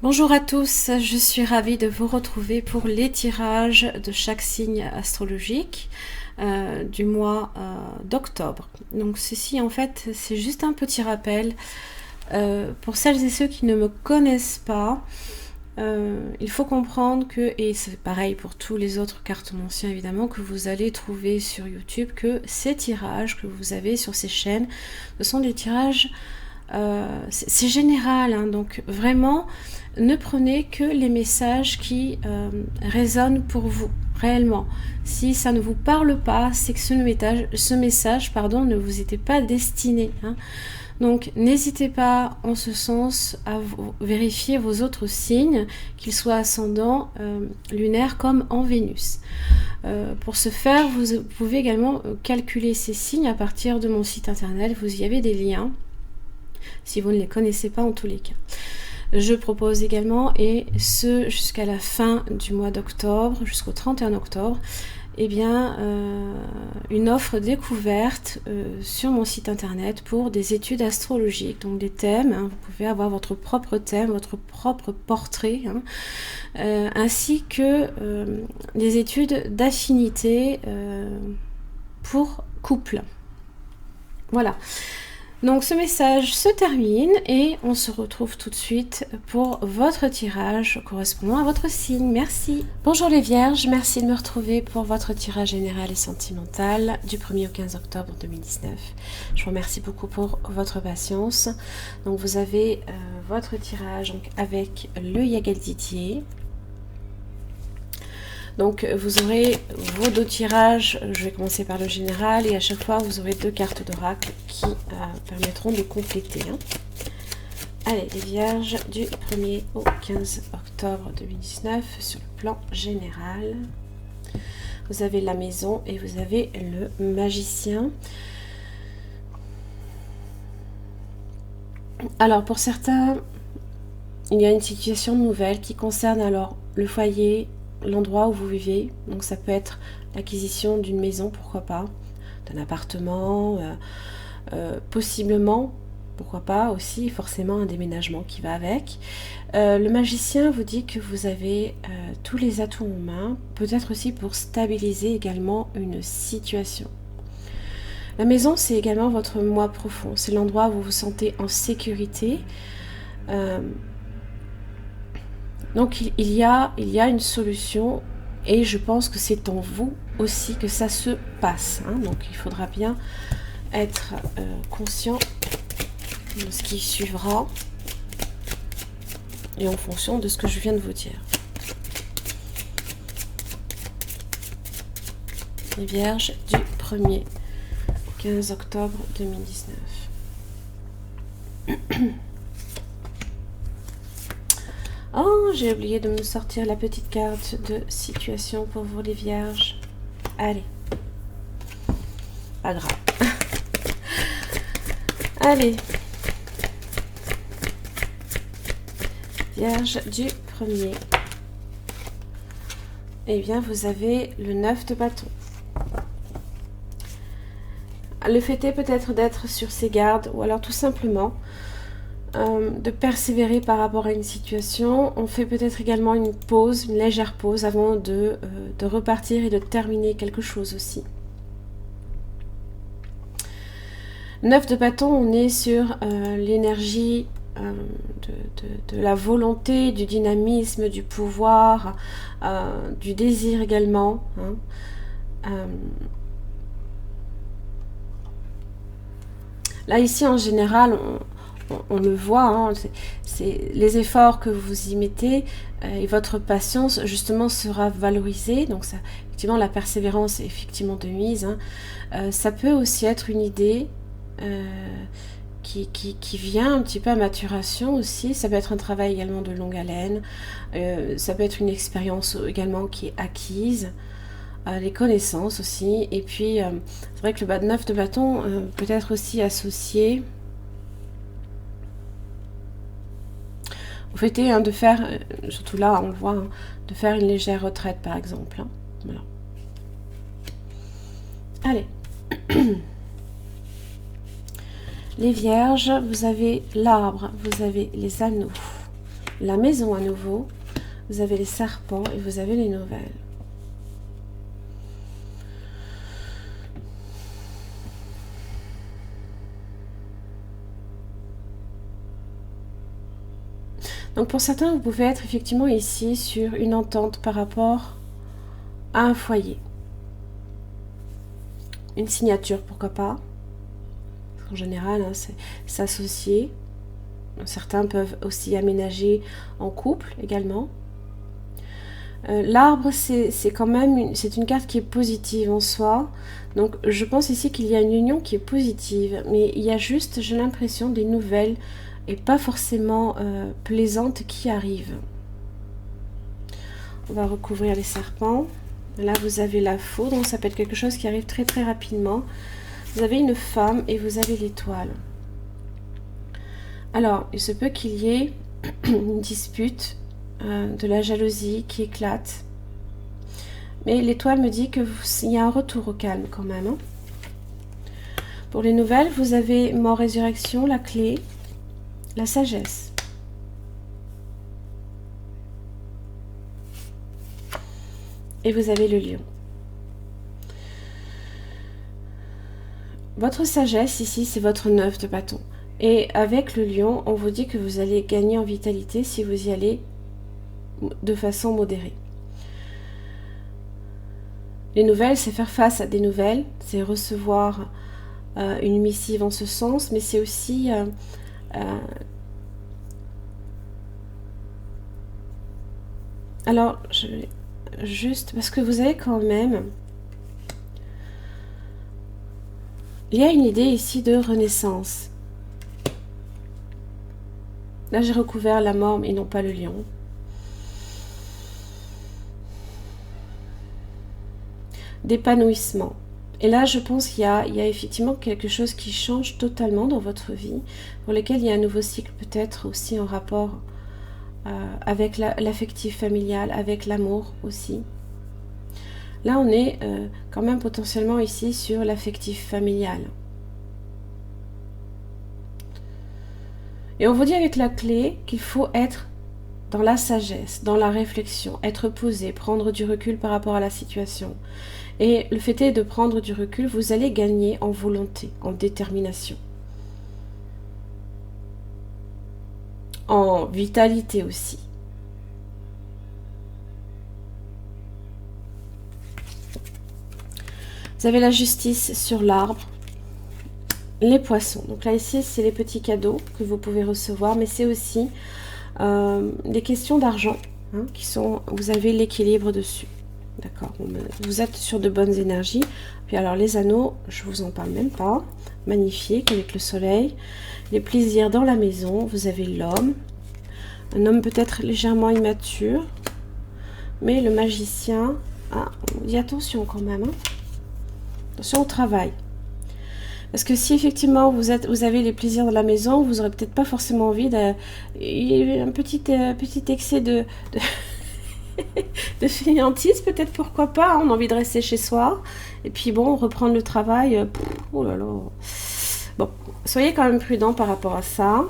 Bonjour à tous, je suis ravie de vous retrouver pour les tirages de chaque signe astrologique du mois d'octobre. Donc ceci en fait c'est juste un petit rappel pour celles et ceux qui ne me connaissent pas. Il faut comprendre que, et c'est pareil pour tous les autres cartomanciens évidemment, que vous allez trouver sur YouTube, que ces tirages que vous avez sur ces chaînes, ce sont des tirages, c'est général, hein, donc vraiment ne prenez que les messages qui résonnent pour vous, réellement. Si ça ne vous parle pas, c'est que ce message ne vous était pas destiné, hein. Donc n'hésitez pas en ce sens à vérifier vos autres signes, qu'ils soient ascendants, lunaires comme en Vénus. Pour ce faire, vous pouvez également calculer ces signes à partir de mon site internet. Vous y avez des liens, si vous ne les connaissez pas en tous les cas. Je propose également, et ce jusqu'à la fin du mois d'octobre, jusqu'au 31 octobre, eh bien, une offre découverte sur mon site internet pour des études astrologiques, donc des thèmes, hein, vous pouvez avoir votre propre thème, votre propre portrait, hein, ainsi que des études d'affinité pour couple. Voilà. Donc ce message se termine et on se retrouve tout de suite pour votre tirage correspondant à votre signe. Merci. Bonjour les vierges, merci de me retrouver pour votre tirage général et sentimental du 1er au 15 octobre 2019. Je vous remercie beaucoup pour votre patience. Donc vous avez votre tirage donc, avec le Yagal Didier. Donc vous aurez vos deux tirages, je vais commencer par le général et à chaque fois vous aurez deux cartes d'oracle qui permettront de compléter. Hein. Allez, les vierges du 1er au 15 octobre 2019 sur le plan général. Vous avez la maison et vous avez le magicien. Alors pour certains, il y a une situation nouvelle qui concerne alors le foyer, l'endroit où vous vivez, donc ça peut être l'acquisition d'une maison, pourquoi pas, d'un appartement, possiblement, pourquoi pas aussi, forcément un déménagement qui va avec. Le magicien vous dit que vous avez tous les atouts en main, peut-être aussi pour stabiliser également une situation. La maison, c'est également votre moi profond, c'est l'endroit où vous vous sentez en sécurité. Donc il y a une solution et je pense que c'est en vous aussi que ça se passe. Hein. Donc il faudra bien être conscient de ce qui suivra et en fonction de ce que je viens de vous dire. Les vierges du 1er au 15 octobre 2019. Oh, j'ai oublié de me sortir la petite carte de situation pour vous les vierges. Allez. Pas grave. Allez. Vierge du 1er. Eh bien, vous avez le 9 de bâton. Le fait est peut-être d'être sur ses gardes ou alors tout simplement de persévérer par rapport à une situation. On fait peut-être également une pause, une légère pause avant de repartir et de terminer quelque chose aussi. 9 de bâton, on est sur l'énergie de la volonté, du dynamisme, du pouvoir, du désir également. Hein. Là ici en général, on le voit, hein, c'est les efforts que vous y mettez et votre patience justement sera valorisée. Donc ça, effectivement, la persévérance est effectivement de mise. Hein. Ça peut aussi être une idée qui vient un petit peu à maturation aussi. Ça peut être un travail également de longue haleine. Ça peut être une expérience également qui est acquise. Les connaissances aussi. Et puis, c'est vrai que le 9 de bâton peut être aussi associé au fait de faire, surtout là on le voit, hein, de faire une légère retraite par exemple. Hein. Voilà. Allez. Les vierges, vous avez l'arbre, vous avez les anneaux, la maison à nouveau, vous avez les serpents et vous avez les nouvelles. Donc pour certains, vous pouvez être effectivement ici sur une entente par rapport à un foyer. Une signature, pourquoi pas. En général, hein, c'est s'associer. Certains peuvent aussi aménager en couple également. L'arbre, c'est quand même c'est une carte qui est positive en soi. Donc je pense ici qu'il y a une union qui est positive. Mais il y a juste, j'ai l'impression, des nouvelles et pas forcément plaisantes qui arrivent. On va recouvrir les serpents. Là, vous avez la foudre, donc ça peut être quelque chose qui arrive très très rapidement. Vous avez une femme et vous avez l'étoile. Alors, il se peut qu'il y ait une dispute, de la jalousie qui éclate. Mais l'étoile me dit qu'il y a un retour au calme quand même. Hein. Pour les nouvelles, vous avez mort, résurrection, la clé, la sagesse. Et vous avez le lion. Votre sagesse ici, c'est votre 9 de bâton. Et avec le lion, on vous dit que vous allez gagner en vitalité si vous y allez de façon modérée. Les nouvelles, c'est faire face à des nouvelles, c'est recevoir une missive en ce sens, mais c'est aussi alors, juste parce que vous avez quand même, il y a une idée ici de renaissance. Là, j'ai recouvert la mort et non pas le lion. D'épanouissement. Et là, je pense qu'il y a effectivement quelque chose qui change totalement dans votre vie, pour lequel il y a un nouveau cycle, peut-être aussi en rapport avec l'affectif familial, avec l'amour aussi. Là, on est quand même potentiellement ici sur l'affectif familial. Et on vous dit avec la clé qu'il faut être dans la sagesse, dans la réflexion, être posé, prendre du recul par rapport à la situation. Et le fait est de prendre du recul, vous allez gagner en volonté, en détermination, en vitalité aussi. Vous avez la justice sur l'arbre, les poissons. Donc là ici, c'est les petits cadeaux que vous pouvez recevoir, mais c'est aussi des questions d'argent hein, qui sont. Vous avez l'équilibre dessus. D'accord, vous êtes sur de bonnes énergies. Puis alors les anneaux, je vous en parle même pas. Magnifique avec le soleil. Les plaisirs dans la maison. Vous avez l'homme. Un homme peut-être légèrement immature. Mais le magicien. Ah, on dit attention quand même. Hein. Attention au travail. Parce que si effectivement vous avez les plaisirs dans la maison, vous n'aurez peut-être pas forcément envie il y a un petit excès de de fainéantise, peut-être, pourquoi pas, on a envie de rester chez soi, et puis bon, reprendre le travail, oh là là. Bon, soyez quand même prudent par rapport à ça.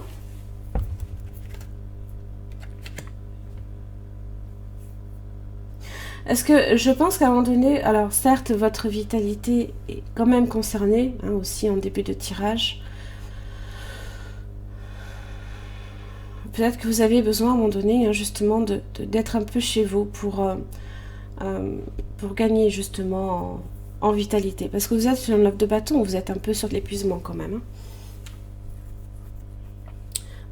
Est-ce que je pense qu'à un moment donné, alors certes, votre vitalité est quand même concernée, hein, aussi en début de tirage. Peut-être que vous avez besoin à un moment donné, hein, justement, d'être un peu chez vous pour gagner justement en vitalité. Parce que vous êtes sur le 9 de bâton, vous êtes un peu sur de l'épuisement quand même. Hein.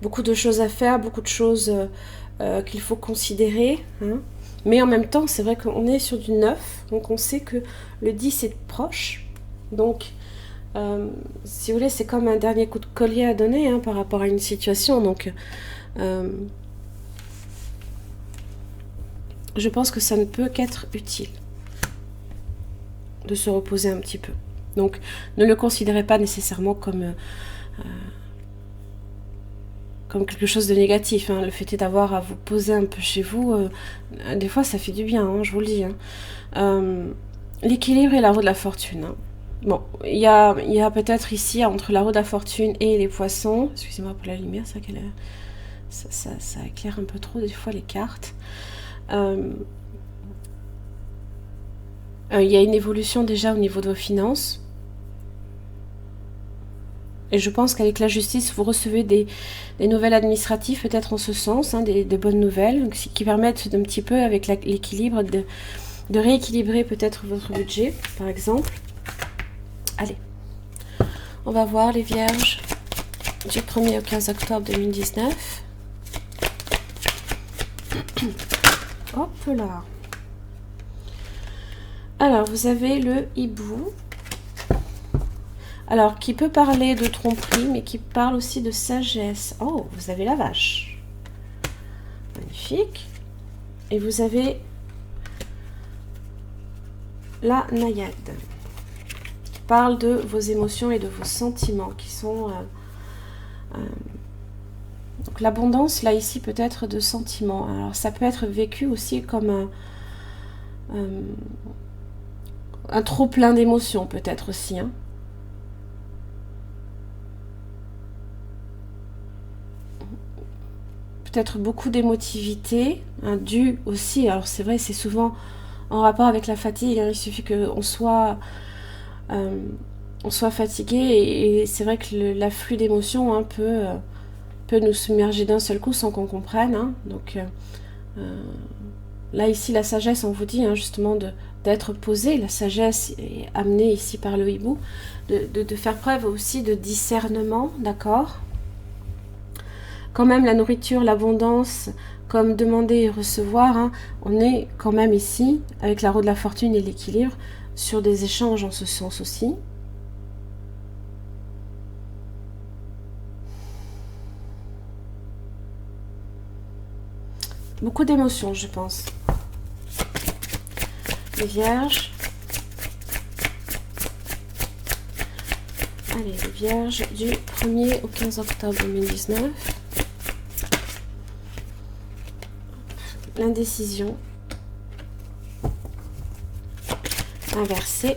Beaucoup de choses à faire, beaucoup de choses qu'il faut considérer. Hein. Mais en même temps, c'est vrai qu'on est sur du 9, donc on sait que le 10 est proche. Donc, si vous voulez, c'est comme un dernier coup de collier à donner hein, par rapport à une situation. Donc, je pense que ça ne peut qu'être utile de se reposer un petit peu. Donc, ne le considérez pas nécessairement comme quelque chose de négatif. Hein. Le fait est d'avoir à vous poser un peu chez vous, des fois, ça fait du bien, hein, je vous le dis. Hein. L'équilibre et la roue de la fortune. Hein. Bon, il y a peut-être ici, entre la roue de la fortune et les poissons, excusez-moi pour la lumière, ça qu'elle est... Ça éclaire un peu trop des fois les cartes. Il y a une évolution déjà au niveau de vos finances. Et je pense qu'avec la justice, vous recevez des nouvelles administratives, peut-être en ce sens, hein, des bonnes nouvelles, qui permettent d'un petit peu, avec l'équilibre, de rééquilibrer peut-être votre budget, par exemple. Allez, on va voir les vierges du 1er au 15 octobre 2019. Hop là. Alors, vous avez le hibou. Alors, qui peut parler de tromperie, mais qui parle aussi de sagesse. Oh, vous avez la vache. Magnifique. Et vous avez la naïade, qui parle de vos émotions et de vos sentiments, qui sont... donc, l'abondance, là, ici, peut être de sentiments. Alors, ça peut être vécu aussi comme un trop plein d'émotions, peut-être aussi, hein. Peut-être beaucoup d'émotivité, hein, dû aussi, alors c'est vrai, c'est souvent en rapport avec la fatigue, hein, il suffit qu'on soit fatigué, et c'est vrai que l'afflux d'émotions, hein, peut nous submerger d'un seul coup sans qu'on comprenne, hein. Donc là ici la sagesse, on vous dit, hein, justement d'être posé, la sagesse est amenée ici par le hibou, de faire preuve aussi de discernement, d'accord. Quand même la nourriture, l'abondance, comme demander et recevoir, hein, on est quand même ici, avec la roue de la fortune et l'équilibre, sur des échanges en ce sens aussi. Beaucoup d'émotions, je pense. Les vierges. Allez, les vierges du 1er au 15 octobre 2019. L'indécision. Inversé.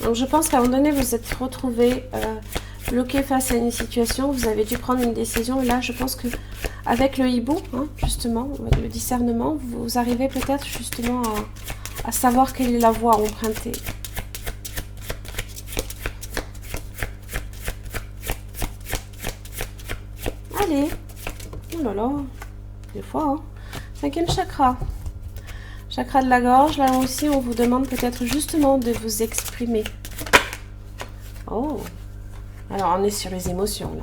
Donc je pense qu'à un moment donné, vous êtes retrouvé bloqué face à une situation, vous avez dû prendre une décision, et là je pense que avec le hibou, hein, justement, le discernement, vous arrivez peut-être justement à savoir quelle est la voie à emprunter. Allez, oh là là, des fois, hein. 5e chakra. Chakra de la gorge, là aussi on vous demande peut-être justement de vous exprimer. Oh, alors on est sur les émotions là.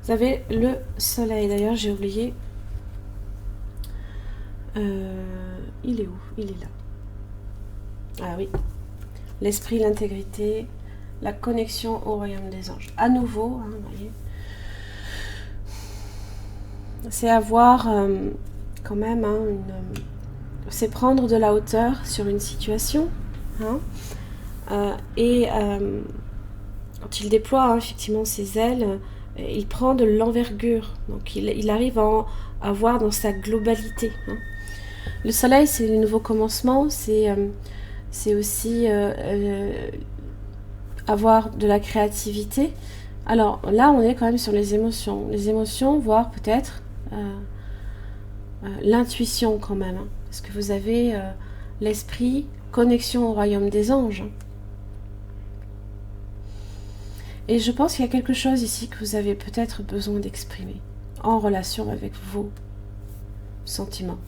Vous avez le soleil, d'ailleurs j'ai oublié. Il est où? Il est là. Ah oui, l'esprit, l'intégrité, la connexion au royaume des anges. À nouveau, hein, vous voyez. C'est avoir quand même, hein, c'est prendre de la hauteur sur une situation, hein, et quand il déploie, hein, effectivement ses ailes, il prend de l'envergure, donc il arrive à voir dans sa globalité, hein. Le soleil, c'est le nouveau commencement, c'est aussi avoir de la créativité. Alors là, on est quand même sur les émotions, voire peut-être l'intuition quand même, hein, parce que vous avez l'esprit, connexion au royaume des anges. Et je pense qu'il y a quelque chose ici que vous avez peut-être besoin d'exprimer en relation avec vos sentiments.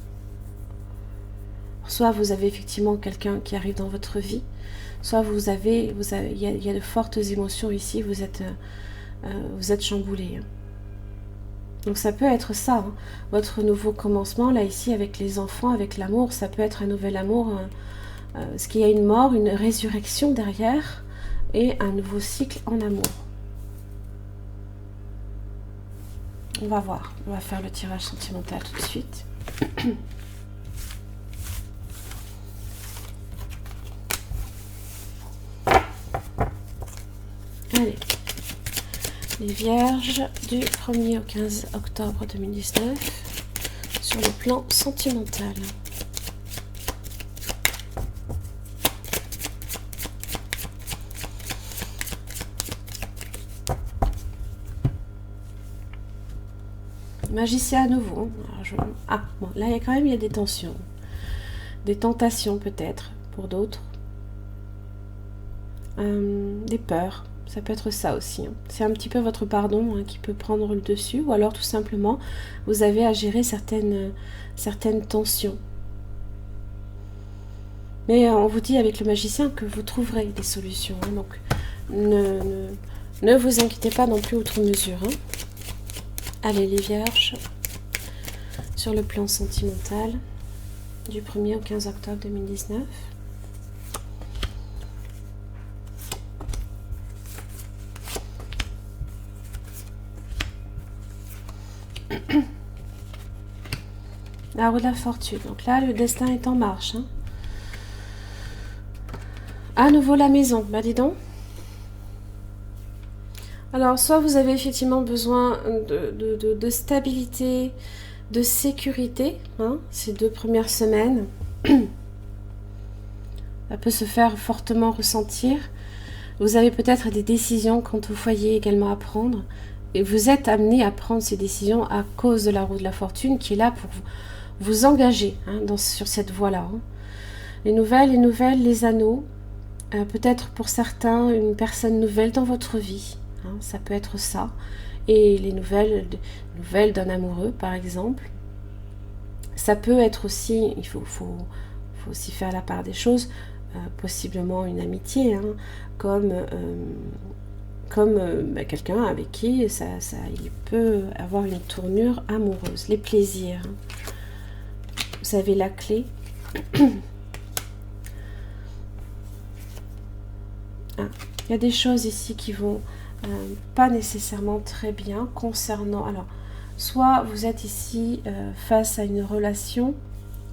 Soit vous avez effectivement quelqu'un qui arrive dans votre vie, soit il y a de fortes émotions ici, vous êtes chamboulé, hein. Donc ça peut être ça, hein, votre nouveau commencement, là ici avec les enfants, avec l'amour, ça peut être un nouvel amour, parce qu'il y a une mort, une résurrection derrière, et un nouveau cycle en amour. On va voir, on va faire le tirage sentimental tout de suite. Allez, les vierges du 1er au 15 octobre 2019 sur le plan sentimental. Magicien à nouveau. Alors, ah, bon, là, il y a des tensions. Des tentations, peut-être, pour d'autres. Des peurs. Ça peut être ça aussi. C'est un petit peu votre pardon qui peut prendre le dessus. Ou alors, tout simplement, vous avez à gérer certaines tensions. Mais on vous dit avec le magicien que vous trouverez des solutions. Donc, ne vous inquiétez pas non plus outre mesure. Allez, les vierges, sur le plan sentimental, du 1er au 15 octobre 2019. La roue de la fortune. Donc là, le destin est en marche. À nouveau la maison. Bah dis donc. Alors, soit vous avez effectivement besoin de stabilité, de sécurité, ces 2 premières semaines. Ça peut se faire fortement ressentir. Vous avez peut-être des décisions quant au foyer également à prendre. Et vous êtes amené à prendre ces décisions à cause de la roue de la fortune qui est là pour vous engager sur cette voie-là. Les nouvelles, les anneaux. Peut-être pour certains, une personne nouvelle dans votre vie. Ça peut être ça. Et les nouvelles d'un amoureux, par exemple. Ça peut être aussi, il faut aussi faire la part des choses, possiblement une amitié, comme quelqu'un avec qui il peut avoir une tournure amoureuse. Les plaisirs. Vous avez la clé. Il y a des choses ici qui vont pas nécessairement très bien concernant... Alors, soit vous êtes ici face à une relation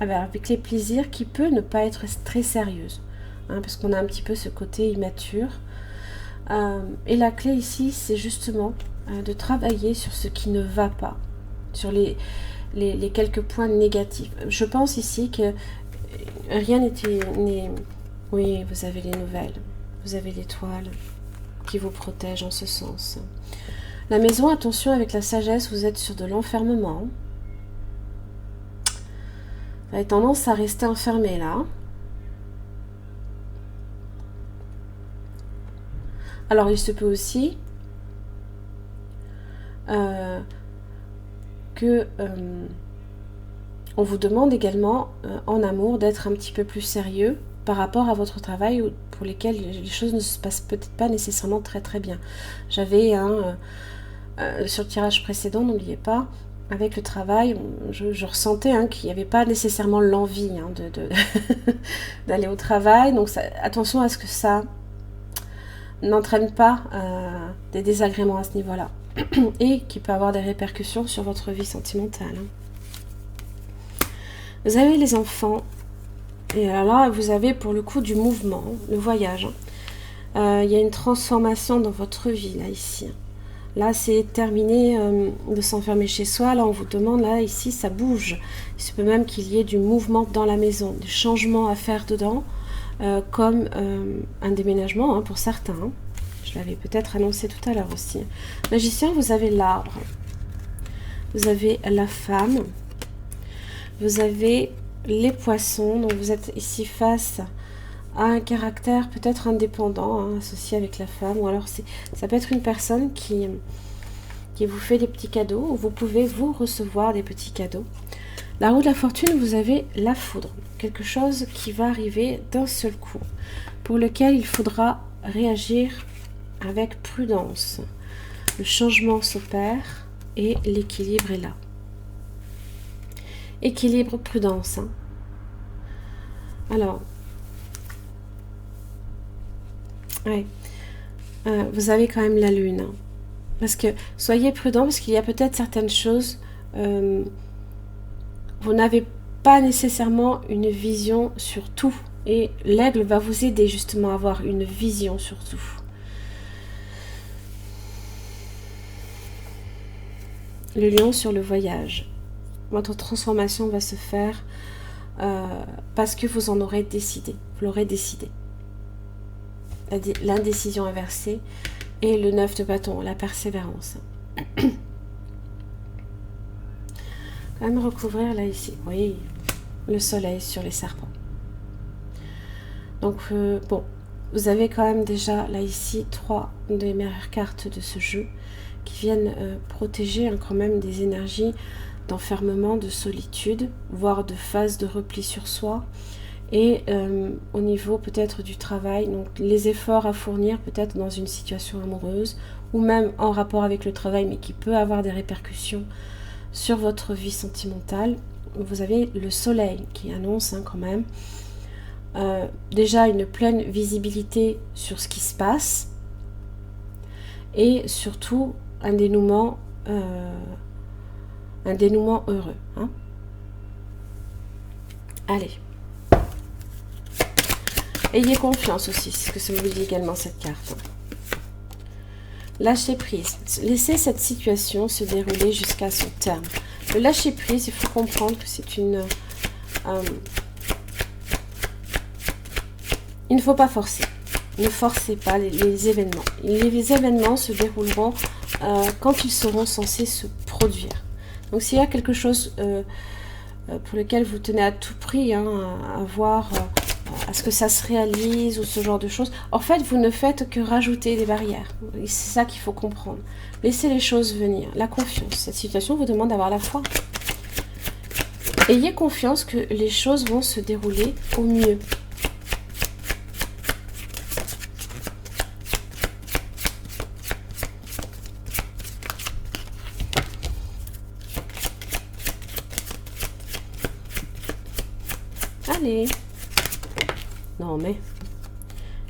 avec les plaisirs qui peut ne pas être très sérieuse. Parce qu'on a un petit peu ce côté immature. Et la clé ici, c'est justement de travailler sur ce qui ne va pas. Sur les quelques points négatifs. Je pense ici que rien n'est... Oui, vous avez les nouvelles. Vous avez l'étoile qui vous protège en ce sens. La maison, attention avec la sagesse, vous êtes sur de l'enfermement. Vous avez tendance à rester enfermé là. Alors, il se peut aussi que on vous demande également en amour d'être un petit peu plus sérieux par rapport à votre travail pour lesquels les choses ne se passent peut-être pas nécessairement très très bien. J'avais sur le tirage précédent, n'oubliez pas, avec le travail, je ressentais qu'il n'y avait pas nécessairement l'envie d'aller au travail. Donc attention à ce que ça n'entraîne pas des désagréments à ce niveau-là et qui peut avoir des répercussions sur votre vie sentimentale. Vous avez les enfants. Et alors là, vous avez pour le coup du mouvement, le voyage. Il y a une transformation dans votre vie, là, ici. Là, c'est terminé de s'enfermer chez soi. Là, on vous demande, là, ici, ça bouge. Il se peut même qu'il y ait du mouvement dans la maison, des changements à faire dedans, comme un déménagement pour certains. Je l'avais peut-être annoncé tout à l'heure aussi. Magicien, vous avez l'arbre. Vous avez la femme. Vous avez... les poissons, donc vous êtes ici face à un caractère peut-être indépendant, associé avec la femme, ou alors ça peut être une personne qui vous fait des petits cadeaux, ou vous pouvez vous recevoir des petits cadeaux. La roue de la fortune, vous avez la foudre, quelque chose qui va arriver d'un seul coup, pour lequel il faudra réagir avec prudence. Le changement s'opère et l'équilibre est là. Équilibre, prudence. Alors, vous avez quand même la lune. Parce que soyez prudent, parce qu'il y a peut-être certaines choses, vous n'avez pas nécessairement une vision sur tout. Et l'aigle va vous aider justement à avoir une vision sur tout. Le lion sur le voyage. Votre transformation va se faire parce que vous en aurez décidé. Vous l'aurez décidé. L'indécision inversée et le 9 de bâton, la persévérance. Quand même recouvrir là ici. Oui, le soleil sur les serpents. Donc bon, vous avez quand même déjà là ici 3 des meilleures cartes de ce jeu qui viennent protéger quand même des énergies d'enfermement, de solitude, voire de phase de repli sur soi. Et au niveau peut-être du travail, donc les efforts à fournir peut-être dans une situation amoureuse ou même en rapport avec le travail, mais qui peut avoir des répercussions sur votre vie sentimentale. Vous avez le soleil qui annonce quand même déjà une pleine visibilité sur ce qui se passe et surtout un dénouement heureux. Allez. Ayez confiance aussi, c'est ce que ça vous dit également cette carte. Lâcher prise. Laissez cette situation se dérouler jusqu'à son terme. Le lâcher prise, il faut comprendre que c'est une... il ne faut pas forcer. Ne forcez pas les événements. Les événements se dérouleront quand ils seront censés se produire. Donc s'il y a quelque chose pour lequel vous tenez à tout prix à voir... à ce que ça se réalise ou ce genre de choses. En fait, vous ne faites que rajouter des barrières. C'est ça qu'il faut comprendre. Laissez les choses venir. La confiance. Cette situation vous demande d'avoir la foi. Ayez confiance que les choses vont se dérouler au mieux. Allez. Non mais,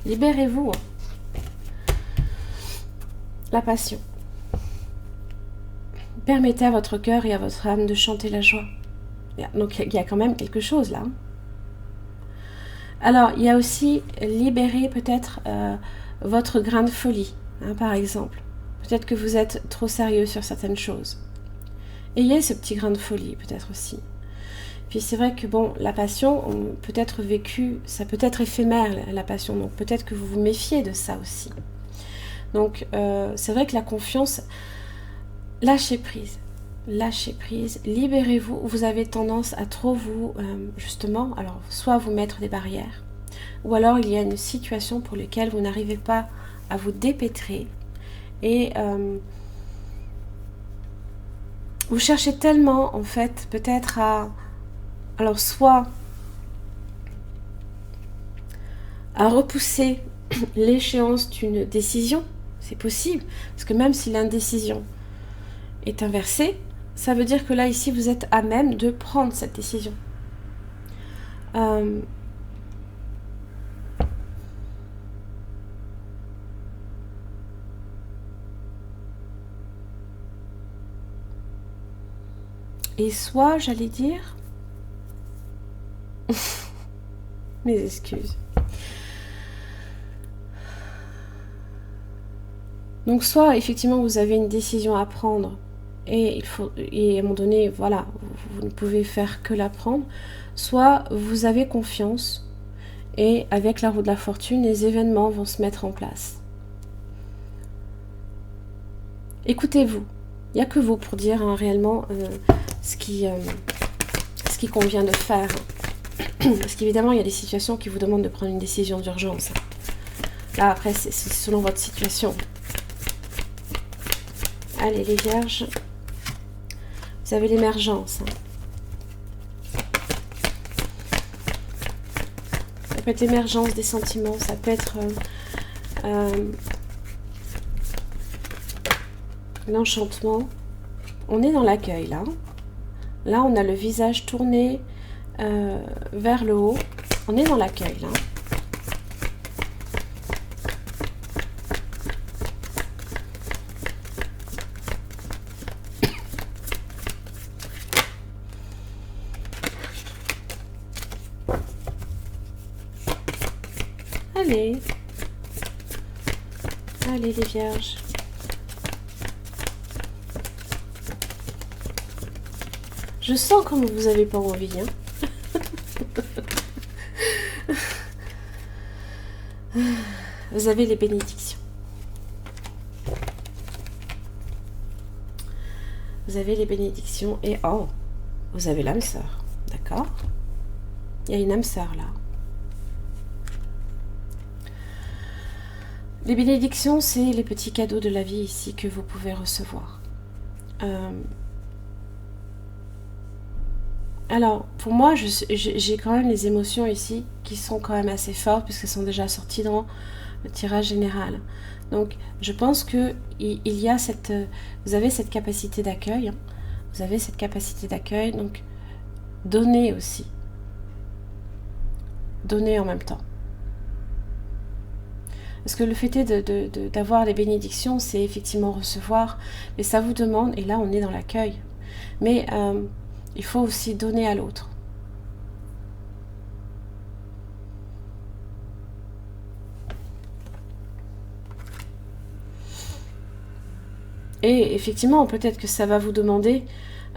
libérez-vous. La passion. Permettez à votre cœur et à votre âme de chanter la joie. Donc il y a quand même quelque chose là. Alors, il y a aussi libérer peut-être votre grain de folie, par exemple. Peut-être que vous êtes trop sérieux sur certaines choses. Ayez ce petit grain de folie peut-être aussi. Puis c'est vrai que bon, la passion peut être vécue, ça peut être éphémère la passion, donc peut-être que vous vous méfiez de ça aussi. Donc c'est vrai que la confiance, lâchez prise, libérez-vous. Vous avez tendance à trop vous, justement, alors soit vous mettre des barrières, ou alors il y a une situation pour laquelle vous n'arrivez pas à vous dépêtrer et vous cherchez tellement en fait peut-être à... Alors, soit à repousser l'échéance d'une décision, c'est possible, parce que même si l'indécision est inversée, ça veut dire que là, ici, vous êtes à même de prendre cette décision. Et soit, j'allais dire... Mes excuses. Donc soit effectivement vous avez une décision à prendre et à un moment donné voilà vous ne pouvez faire que la prendre, soit vous avez confiance et avec la roue de la fortune les événements vont se mettre en place. Écoutez-vous, il n'y a que vous pour dire réellement ce qui convient de faire. Parce qu'évidemment, il y a des situations qui vous demandent de prendre une décision d'urgence. Là, après, c'est selon votre situation. Allez, les vierges. Vous avez l'émergence. Ça peut être l'émergence des sentiments. Ça peut être l'enchantement. On est dans l'accueil, là. Là, on a le visage tourné vers le haut. On est dans l'accueil là. Allez. Allez les vierges. Je sens comme vous avez pas envie, hein. Vous avez les bénédictions. Vous avez les bénédictions et oh, vous avez l'âme sœur, d'accord? Il y a une âme sœur là. Les bénédictions, c'est les petits cadeaux de la vie ici que vous pouvez recevoir. Alors, pour moi, j'ai quand même les émotions ici qui sont quand même assez fortes puisqu'elles sont déjà sorties dans le tirage général. Donc, je pense que il y a vous avez cette capacité d'accueil. Hein. Vous avez cette capacité d'accueil, donc donnez aussi. Donnez en même temps. Parce que le fait d'avoir les bénédictions, c'est effectivement recevoir, mais ça vous demande, et là on est dans l'accueil, mais il faut aussi donner à l'autre. Et effectivement, peut-être que ça va vous demander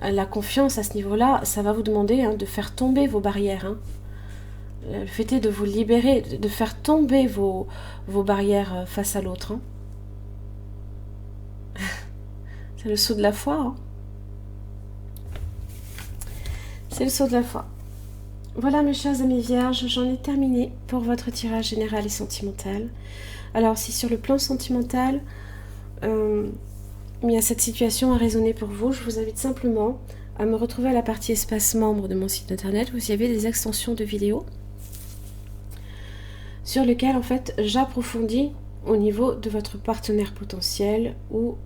la confiance à ce niveau-là, ça va vous demander de faire tomber vos barrières. Hein. Le fait est de vous libérer, de faire tomber vos barrières face à l'autre. Hein. C'est le saut de la foi. Hein. C'est le saut de la foi. Voilà mes chers amis vierges, j'en ai terminé pour votre tirage général et sentimental. Alors si sur le plan sentimental, il y a cette situation à résonner pour vous, je vous invite simplement à me retrouver à la partie espace membre de mon site internet où il y avait des extensions de vidéos sur lesquelles en fait j'approfondis au niveau de votre partenaire potentiel ou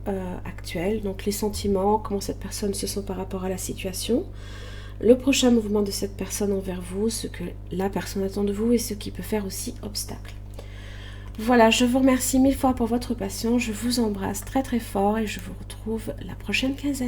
actuel, donc les sentiments, comment cette personne se sent par rapport à la situation, le prochain mouvement de cette personne envers vous, ce que la personne attend de vous et ce qui peut faire aussi obstacle. Voilà, je vous remercie 1000 fois pour votre patience, je vous embrasse très très fort et je vous retrouve la prochaine quinzaine.